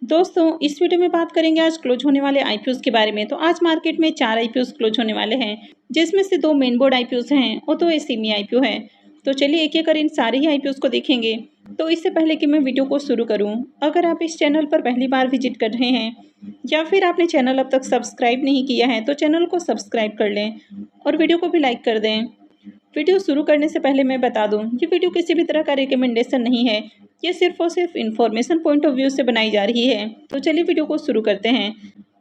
दोस्तों इस वीडियो में बात करेंगे आज क्लोज होने वाले आईपीओस के बारे में। तो आज मार्केट में 4 आईपीओस क्लोज होने वाले हैं, जिसमें से 2 मेन बोर्ड आईपीओस हैं और 2 एसएमई आईपीओ हैं। तो चलिए एक एक कर इन सारे ही आईपीओस को देखेंगे। तो इससे पहले कि मैं वीडियो को शुरू करूं, अगर आप इस चैनल पर पहली बार विजिट कर रहे हैं या फिर आपने चैनल अब तक सब्सक्राइब नहीं किया है तो चैनल को सब्सक्राइब कर लें और वीडियो को भी लाइक कर दें। वीडियो शुरू करने से पहले मैं बता दूं, ये वीडियो किसी भी तरह का रिकमेंडेशन नहीं है, ये सिर्फ और सिर्फ इन्फॉर्मेशन पॉइंट ऑफ व्यू से बनाई जा रही है। तो चलिए वीडियो को शुरू करते हैं।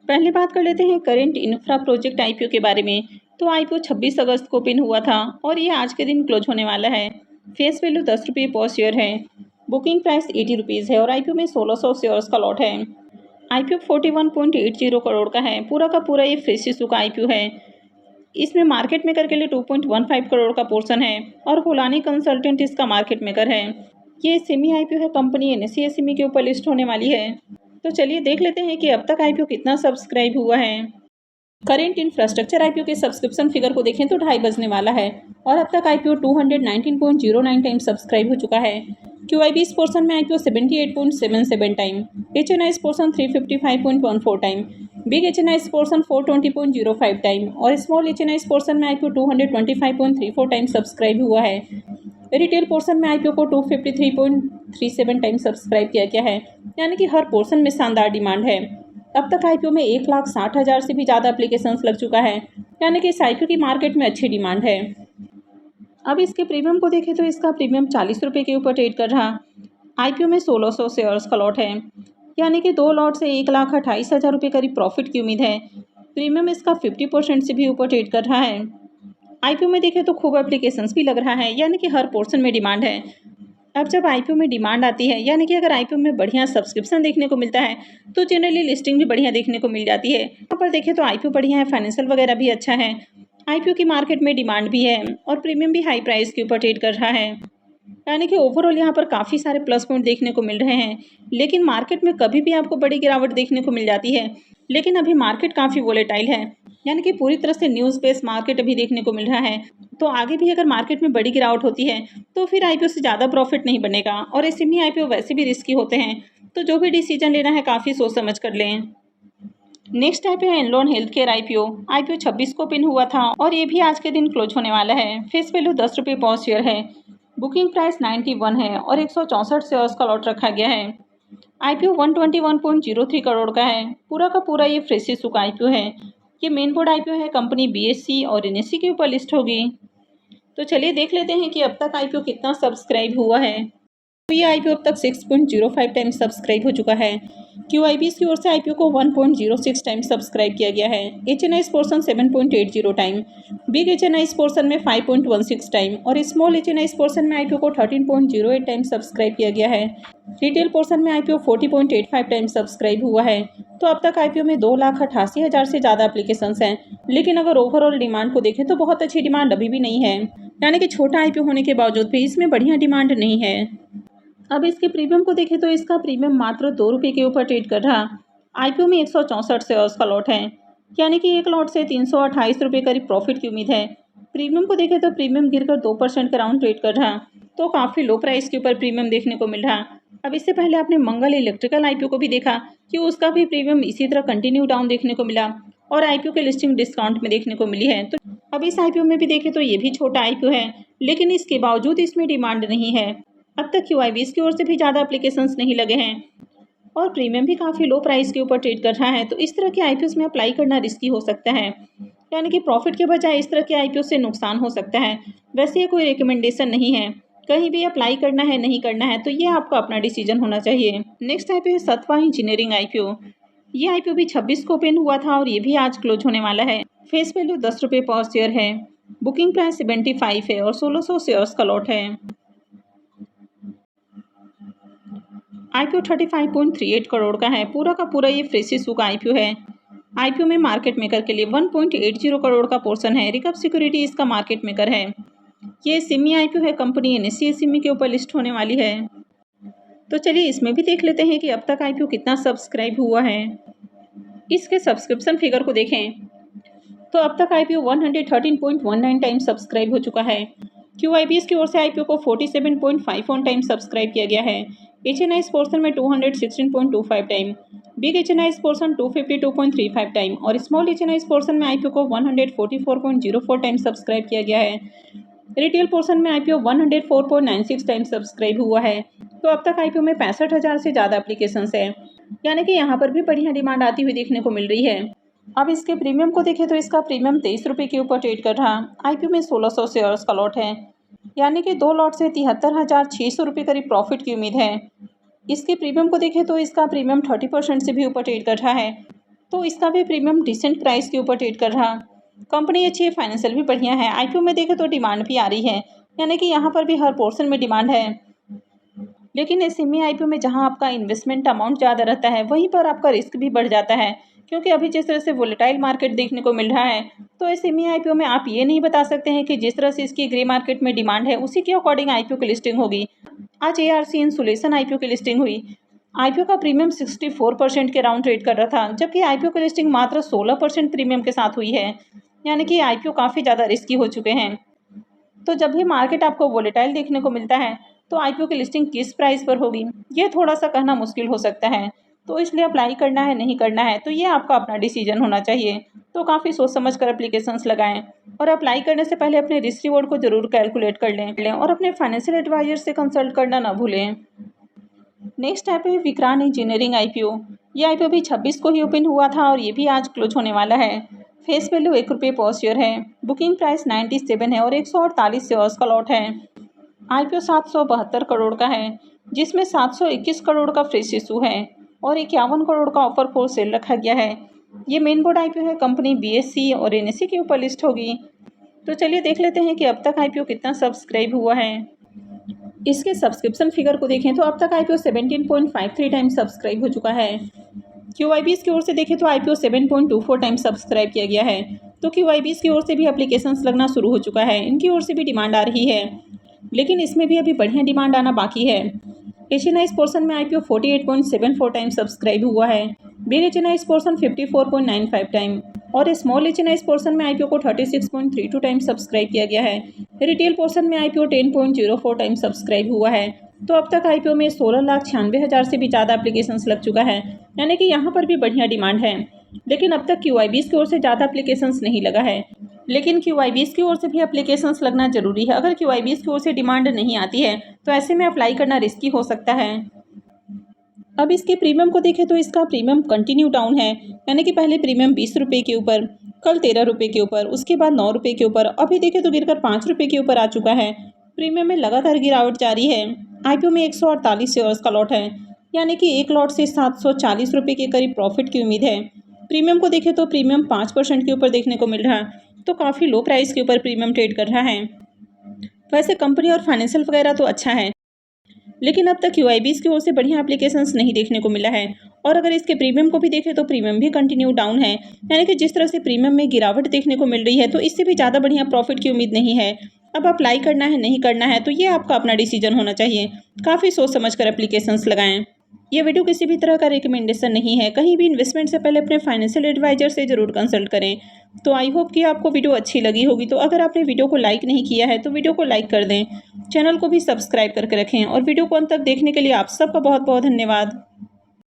पहले बात कर लेते हैं करेंट इंफ्रा प्रोजेक्ट आईपीओ के बारे में। तो आईपीओ 26 अगस्त को ओपन हुआ था और ये आज के दिन क्लोज होने वाला है। फेस वैल्यू 10 रुपये पर शेयर है। बुकिंग प्राइस 80 रुपीज़ है और आईपीओ में 1600 शेयर्स का लॉट है। आईपीओ 41.80 करोड़ का है। पूरा का पूरा ये फ्रेश इशू का आईपीओ है। इसमें मार्केट मेकर के लिए 2.15 करोड़ का पोर्शन है और होलानी कंसल्टेंट इसका मार्केट मेकर है। ये सेमी आईपीओ है, कंपनी एनएसई एसएमई के ऊपर लिस्ट होने वाली है। तो चलिए देख लेते हैं कि अब तक आईपीओ कितना सब्सक्राइब हुआ है। करेंट इंफ्रास्ट्रक्चर आईपीओ के सब्सक्रिप्शन फिगर को देखें तो 2:30 बजने वाला है और अब तक आईपीओ 219.09 टाइम सब्सक्राइब हो चुका है। क्यूआईबी पोर्शन में IPO 78.77 time, HNI portion 355.14 time, big HNI portion 420.05 time और स्मॉल एचएनआई पोर्शन में आईपीओ 225.34 टाइम सब्सक्राइब हुआ है। रिटेल पोर्शन में आईपीओ को 253.37 टाइम सब्सक्राइब किया गया है, यानी कि हर पोर्शन में शानदार डिमांड है। अब तक आईपीओ में 1,60,000 से भी ज़्यादा एप्लीकेशंस लग चुका है, यानी कि इस आईपीओ की मार्केट में अच्छी डिमांड है। अब इसके प्रीमियम को देखें तो इसका प्रीमियम 40 रुपये के ऊपर ट्रेड कर रहा। आईपीओ में 1600 शेयर्स का लॉट है, यानी कि 2 लॉट से 1,28,000 रुपये करीब प्रॉफिट की उम्मीद है। प्रीमियम इसका 50% से भी ऊपर ट्रेड कर रहा है। आईपीओ में देखें तो खूब एप्लीकेशंस भी लग रहा है, यानी कि हर पोर्शन में डिमांड है। अब जब आईपीओ में डिमांड आती है, यानी कि अगर आईपीओ में बढ़िया सब्सक्रिप्शन देखने को मिलता है तो जनरली लिस्टिंग भी बढ़िया देखने को मिल जाती है। यहाँ पर देखें तो आईपीओ बढ़िया है, फाइनेंशियल वगैरह भी अच्छा है, आईपीओ की मार्केट में डिमांड भी है और प्रीमियम भी हाई प्राइस के ऊपर ट्रेड कर रहा है, यानी कि ओवरऑल यहाँ पर काफ़ी सारे प्लस पॉइंट देखने को मिल रहे हैं। लेकिन मार्केट में कभी भी आपको बड़ी गिरावट देखने को मिल जाती है, लेकिन अभी मार्केट काफ़ी वोलेटाइल है, यानी कि पूरी तरह से न्यूज़ बेस्ड मार्केट अभी देखने को मिल रहा है। तो आगे भी अगर मार्केट में बड़ी गिरावट होती है तो फिर आईपीओ से ज़्यादा प्रॉफिट नहीं बनेगा और एसएमई आईपीओ वैसे भी रिस्की होते हैं, तो जो भी डिसीजन लेना है काफ़ी सोच समझ कर लें। नेक्स्ट आईपीओ है एनलॉन हेल्थ केयर आईपीओ। आईपीओ 26 को ओपन हुआ था और ये भी आज के दिन क्लोज होने वाला है। फेस वैल्यू 10 रुपये पर शेयर है। बुकिंग प्राइस 91 है और 164 शेयर्स का लॉट रखा गया है। आईपीओ 121.03 करोड़ का है। पूरा का पूरा ये फ्रेश इशू का आईपीओ है। ये मेन बोर्ड आईपीओ है, कंपनी बीएससी और एनएसई के ऊपर लिस्ट होगी। तो चलिए देख लेते हैं कि अब तक आईपीओ कितना सब्सक्राइब हुआ है। तो ये आईपीओ अब तक 6.05 टाइम सब्सक्राइब हो चुका है। क्यूआईबी की ओर से आईपीओ को 1.06 टाइम सब्सक्राइब किया गया है। HNI portion 7.80 time, big HNI portion में 5.16 टाइम और स्मॉल एचएनआई पोर्शन में आईपीओ को 13.08 टाइम सब्सक्राइब किया गया है। रिटेल पोर्शन में आईपीओ 40.85 टाइम सब्सक्राइब हुआ है। तो अब तक आईपीओ में 2,88,000 से ज़्यादा एप्लीकेशंस हैं, लेकिन अगर ओवरऑल डिमांड को देखें तो बहुत अच्छी डिमांड अभी भी नहीं है, यानी कि छोटा आईपीओ होने के बावजूद भी इसमें बढ़िया डिमांड नहीं है। अब इसके प्रीमियम को देखें तो इसका प्रीमियम मात्र 2 रुपये के ऊपर ट्रेड कर रहा। आईपीओ में 164 शेयर्स का लॉट है, यानी कि एक लॉट से 328 रुपये करीब प्रॉफिट की उम्मीद है। प्रीमियम को देखें तो प्रीमियम गिरकर 2% का राउंड ट्रेड कर रहा, तो काफ़ी लो प्राइस के ऊपर प्रीमियम देखने को मिल रहा। अब इससे पहले आपने मंगल इलेक्ट्रिकल आईपीओ को भी देखा कि उसका भी प्रीमियम इसी तरह कंटिन्यू डाउन देखने को मिला और आईपीओ की लिस्टिंग डिस्काउंट में देखने को मिली है। तो अब इस आईपीओ में भी देखें तो ये भी छोटा आईपीओ है, लेकिन इसके बावजूद इसमें डिमांड नहीं है। अब तक क्यूआईबी की ओर से भी ज़्यादा एप्लीकेशंस नहीं लगे हैं और प्रीमियम भी काफ़ी लो प्राइस के ऊपर ट्रेड कर रहा है। तो इस तरह के आईपीओ में अप्लाई करना रिस्की हो सकता है, यानी कि प्रॉफिट के बजाय इस तरह के आईपीओ से नुकसान हो सकता है। वैसे ये कोई रिकमेंडेशन नहीं है, कहीं भी अप्लाई करना है नहीं करना है तो ये आपका अपना डिसीजन होना चाहिए। नेक्स्ट आईपीओ है सतवा इंजीनियरिंग आईपीओ। ये आईपीओ भी 26 को ओपन हुआ था और ये भी आज क्लोज होने वाला है। फेस वैल्यू 10 रुपये पर शेयर है। बुकिंग प्राइस 75 है और 1600 शेयर्स का लॉट है। आईपीओ 35.38 करोड़ का है। पूरा का पूरा ये फ्रेश इशू का आईपीओ है। आईपीओ में मार्केट मेकर के लिए 1.80 करोड़ का पोर्शन है। रिकप सिक्योरिटी इसका मार्केट मेकर है। ये सेमी आईपीओ है, कंपनी एनएसई एसएमई के ऊपर लिस्ट होने वाली है। तो चलिए इसमें भी देख लेते हैं कि अब तक आईपीओ कितना सब्सक्राइब हुआ है। इसके सब्सक्रिप्शन फिगर को देखें तो अब तक आईपीओ 113.19 टाइम सब्सक्राइब हो चुका है। क्यूआईबी की ओर से आईपीओ को 47.51 टाइम सब्सक्राइब किया गया है। HNI's पोर्शन में 216.25 time, big HNI's portion 252.35 time और स्मॉल HNI's पोर्शन में IPO को 144.04 टाइम सब्सक्राइब किया गया है। रिटेल पोर्शन में IPO 104.96 टाइम सब्सक्राइब हुआ है। तो अब तक IPO में 65,000 से ज़्यादा एप्लीकेशंस हैं, यानी कि यहाँ पर भी बढ़िया डिमांड आती हुई देखने को मिल रही है। अब इसके प्रीमियम को देखें तो इसका प्रीमियम 23 रुपये के ऊपर ट्रेड कर रहा। IPO में 1600 शेयर्स का लॉट है, यानी कि 2 लॉट से 73,600 रुपये करीब प्रॉफिट की उम्मीद है। इसके प्रीमियम को देखें तो इसका प्रीमियम 30% से भी ऊपर ट्रेड कर रहा है, तो इसका भी प्रीमियम डिसेंट प्राइस के ऊपर ट्रेड कर रहा। कंपनी अच्छी है, फाइनेंशियल भी बढ़िया है। IPO में देखें तो डिमांड भी आ रही है, यानी कि यहाँ पर भी हर पोर्शन में डिमांड है। लेकिन SME IPO में जहाँ आपका इन्वेस्टमेंट अमाउंट ज़्यादा रहता है, वहीं पर आपका रिस्क भी बढ़ जाता है, क्योंकि अभी जिस तरह से वोलेटाइल मार्केट देखने को मिल रहा है, तो SME IPO में आप ये नहीं बता सकते हैं कि जिस तरह से इसकी ग्रे मार्केट में डिमांड है उसी के अकॉर्डिंग IPO की लिस्टिंग होगी। आज ARC इंसुलेशन IPO की लिस्टिंग हुई। IPO का प्रीमियम 64% के राउंड ट्रेड कर रहा था, जबकि IPO की लिस्टिंग मात्र 16% प्रीमियम के साथ हुई है, यानी कि IPO काफ़ी ज़्यादा रिस्की हो चुके हैं। तो जब भी मार्केट आपको वोलेटाइल देखने को मिलता है, तो IPO की लिस्टिंग किस प्राइस पर होगी, ये थोड़ा सा कहना मुश्किल हो सकता है। तो इसलिए अप्लाई करना है नहीं करना है, तो ये आपका अपना डिसीजन होना चाहिए। तो काफ़ी सोच समझ कर एप्लीकेशंस लगाएं और अप्लाई करने से पहले अपने रिस्क रिवॉर्ड को जरूर कैलकुलेट कर लें और अपने फाइनेंशियल एडवाइजर से कंसल्ट करना ना भूलें। नेक्स्ट ऐप है विक्रांत इंजीनियरिंग IPO। ये IPO भी 26 को ही ओपन हुआ था और ये भी आज क्लोज होने वाला है। फेस वैल्यू 1 रुपये पर शेयर है, बुकिंग प्राइस 97 है और 148 शेयर्स का लॉट है। IPO 772 करोड़ का है, जिसमें 721 करोड़ का फ्रेश इशू है और 51 करोड़ का ऑफर फॉर सेल रखा गया है। ये मेन बोर्ड IPO है, कंपनी BSE और NSE के ऊपर लिस्ट होगी। तो चलिए देख लेते हैं कि अब तक IPO कितना सब्सक्राइब हुआ है। इसके सब्सक्रिप्शन फिगर को देखें तो अब तक IPO 17.53 टाइम सब्सक्राइब हो चुका है। QIBs की ओर से देखें तो IPO 7.24 टाइम सब्सक्राइब किया गया है। तो QIBs की ओर से भी एप्लीकेशंस लगना शुरू हो चुका है, इनकी ओर से भी डिमांड आ रही है, लेकिन इसमें भी अभी बढ़िया डिमांड आना बाकी है। HNI's पोर्शन में IPO 48.74 टाइम सब्सक्राइब हुआ है, बिग HNI's पोर्शन 54.95 टाइम और स्मॉल HNI's पोर्शन में IPO को 36.32 टाइम सब्सक्राइब किया गया है। रिटेल पोर्शन में IPO 10.04 टाइम सब्सक्राइब हुआ है। तो अब तक IPO में 16,96,000 से भी ज़्यादा एप्लीकेशंस लग चुका है, यानी कि यहाँ पर भी बढ़िया डिमांड है। लेकिन अब तक QIBs की ओर से ज़्यादा एप्लीकेशंस नहीं लगा है, लेकिन QIBs की ओर से भी एप्लीकेशंस लगना जरूरी है। अगर QIBs की ओर से डिमांड नहीं आती है तो ऐसे में अप्लाई करना रिस्की हो सकता है। अब इसके प्रीमियम को देखें तो इसका प्रीमियम कंटिन्यू डाउन है, यानी कि पहले प्रीमियम 20 रुपये के ऊपर, कल 13 रुपये के ऊपर, उसके बाद 9 रुपये के ऊपर, अभी देखें तो गिरकर 5 रुपये के ऊपर आ चुका है। प्रीमियम में लगातार गिरावट जारी है। IPO में 148 शेयर्स का लॉट है, यानी कि एक लॉट से 740 रुपये के करीब प्रॉफिट की उम्मीद है। प्रीमियम को देखें तो प्रीमियम 5% के ऊपर देखने को मिल रहा है, तो काफ़ी लो प्राइस के ऊपर प्रीमियम ट्रेड कर रहा है। वैसे कंपनी और फाइनेंशियल वगैरह तो अच्छा है, लेकिन अब तक QIBs की ओर से बढ़िया एप्लीकेशंस नहीं देखने को मिला है। और अगर इसके प्रीमियम को भी देखें तो प्रीमियम भी कंटिन्यू डाउन है, यानी कि जिस तरह से प्रीमियम में गिरावट देखने को मिल रही है, तो इससे भी ज़्यादा बढ़िया प्रॉफिट की उम्मीद नहीं है। अब अप्लाई करना है नहीं करना है, तो ये आपका अपना डिसीजन होना चाहिए। काफ़ी सोच समझ कर एप्लीकेशंस लगाएं। ये वीडियो किसी भी तरह का रिकमेंडेशन नहीं है, कहीं भी इन्वेस्टमेंट से पहले अपने फाइनेंशियल एडवाइजर से जरूर कंसल्ट करें। तो आई होप कि आपको वीडियो अच्छी लगी होगी। तो अगर आपने वीडियो को लाइक नहीं किया है तो वीडियो को लाइक कर दें, चैनल को भी सब्सक्राइब करके रखें और वीडियो को अंत तक देखने के लिए आप सबका बहुत बहुत धन्यवाद।